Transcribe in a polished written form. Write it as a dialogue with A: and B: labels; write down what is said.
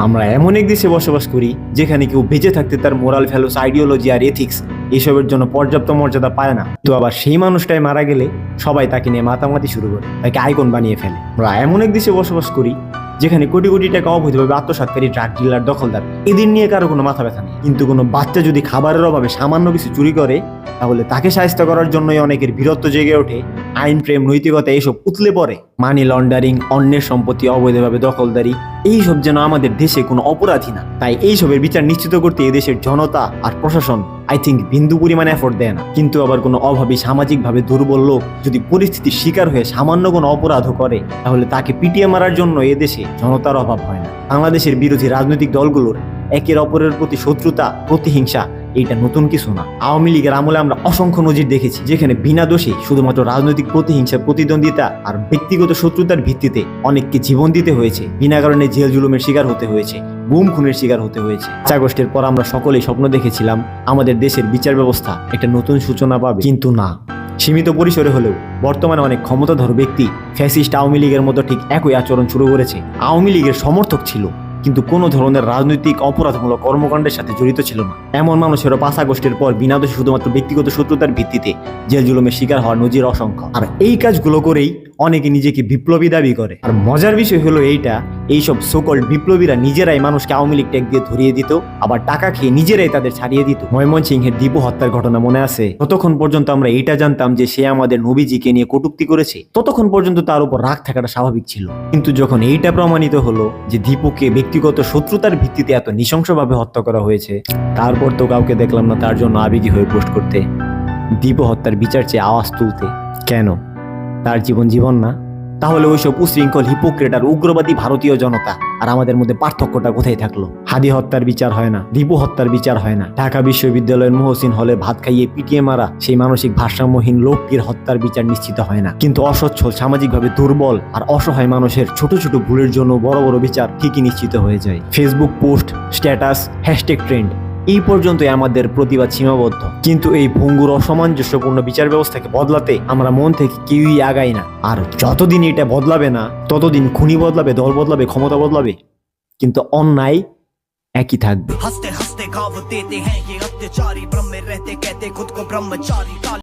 A: আমরা এমন এক দেশে বসবাস করি যেখানে কেউ বেঁচে থাকতে তার মোরাল ভ্যালুস, আইডিওলজি আর এথিক্স এসবের জন্য পর্যাপ্ত মর্যাদা পায় না। তো আবার সেই মানুষটাই মারা গেলে সবাই তাকে নিয়ে মাতামাতি শুরু করে, তাকে আইকন বানিয়ে ফেলে। আমরা এমন এক দেশে বসবাস করি যেখানে কোটি কোটি টাকা অবৈধভাবে আত্মসাৎকারী, ড্রাগ ডিলার, দখলদার, এদের নিয়ে কারো কোনো মাথা ব্যথা নেই। কিন্তু কোনো বাচ্চা যদি খাবারের অভাবে সামান্য কিছু চুরি করে, তাহলে তাকে সাহায্য করার জন্যই অনেকের বীরত্ব জেগে ওঠে, আইন, প্রেম, নৈতিকতা এসব উতলে পড়ে। মানি লন্ডারিং, অন্যের সম্পত্তি অবৈধভাবে দখলদারি, এইসব যেন আমাদের দেশে কোনো অপরাধী না। তাই এইসবের বিচার নিশ্চিত করতে এদেশের জনতা আর প্রশাসন বিন্দু পরিমাণ এফোর্ট দেয় না। কিন্তু আবার কোনো অভাবী, সামাজিকভাবে দুর্বল লোক যদি পরিস্থিতির শিকার হয়ে সামান্য কোনো অপরাধও করে, তাহলে তাকে পিটিয়ে মারার জন্য এদেশে জনতার অভাব হয় না। বাংলাদেশের বিরোধী রাজনৈতিক দলগুলোর একের অপরের প্রতি শত্রুতা, প্রতিহিংসা এইটা নতুন কিছু না। আওয়ামী লীগের আমলে আমরা অসংখ্য নজির দেখেছি যেখানে বিনা দোষে শুধুমাত্র রাজনৈতিক প্রতিহিংসা, প্রতিদ্বন্দ্বিতা আর ব্যক্তিগত শত্রুতার ভিত্তিতে অনেককে জীবন দিতে হয়েছে, বিনা কারণে জেল জুলুমের শিকার হতে হয়েছে, গুম খুনের শিকার হতে হয়েছে। 5 আগস্টের পর আমরা সকলেই স্বপ্ন দেখেছিলাম আমাদের দেশের বিচার ব্যবস্থা একটা নতুন সূচনা পাবে, কিন্তু না। সীমিত পরিসরে হলেও বর্তমানে অনেক ক্ষমতাধর ব্যক্তি ফ্যাসিস্ট আওয়ামী লীগের মতো ঠিক একই আচরণ শুরু করেছে। আওয়ামী লীগের সমর্থক ছিল কিন্তু কোনো ধরনের রাজনৈতিক অপরাধমূলক কর্মকাণ্ডের সাথে জড়িত ছিল না। এমন মানুষেরও 5 আগস্টের পর বিনা দোষে শুধুমাত্র ব্যক্তিগত শত্রুতার ভিত্তিতে জেল জুলুমের শিকার হওয়ার নজির অসংখ্য। আর এই কাজগুলো করেই অনেকে নিজেকে বিপ্লবী দাবি করে। আর মজার বিষয় হলো এইসব সোকল্ড বিপ্লবীরা নিজেরাই মানুষকে আওয়ামী লীগ ট্যাগ দিয়ে ধরিয়ে দিত, আবার টাকা খেয়ে নিজেরাই তাদের ছাড়িয়ে দিত। ময়মনসিংহের দীপু হত্যার ঘটনা মনে আছে? ততক্ষণ পর্যন্ত আমরা এটা জানতাম যে সে আমাদের নবীজিকে নিয়ে কটূক্তি করেছে, ততক্ষণ পর্যন্ত তার উপর রাগ থাকাটা স্বাভাবিক ছিল। কিন্তু যখন এইটা প্রমাণিত হলো যে দীপুকে ব্যক্তিগত শত্রুতার ভিত্তিতে এত নৃশংসভাবে হত্যা করা হয়েছে, তারপর তো কাউকে দেখলাম না তার জন্য আবেগী হয়ে পোস্ট করতে, দীপু হত্যার বিচার চেয়ে আওয়াজ তুলতে। কেন? তার জীবন না? তাহলে ওইসব উশৃঙ্খল, হিপোক্রেট আর উগ্রবাদী ভারতীয় জনতা আর আমাদের মধ্যে পার্থক্যটা কোথায় থাকলো? হাদি হত্যার বিচার হয় না, দীপু হত্যার বিচার হয় না, ঢাকা বিশ্ববিদ্যালয়ের মহসিন হলে ভাত খাইয়ে পিটিয়ে মারা সেই মানসিক ভারসাম্যহীন লোকটির হত্যার বিচার নিশ্চিত হয় না। কিন্তু অসচ্ছল, সামাজিকভাবে দুর্বল আর অসহায় মানুষের ছোট ছোট ভুলের জন্য বড় বড় বিচার ঠিকই নিশ্চিত হয়ে যায়। Facebook post, status, hashtag trend, এই পর্যন্তই আমাদের প্রতিবাদ সীমাবদ্ধ। কিন্তু এই ভঙ্গুর, অসামঞ্জস্যপূর্ণ বিচার ব্যবস্থাকে বদলাতে আমরা মন থেকে কেউই আগাই না। আর যতদিন এটা বদলাবে না, ততদিন খুনি বদলাবে, দল বদলাবে, ক্ষমতা বদলাবে, কিন্তু অন্যায় একই থাকবে।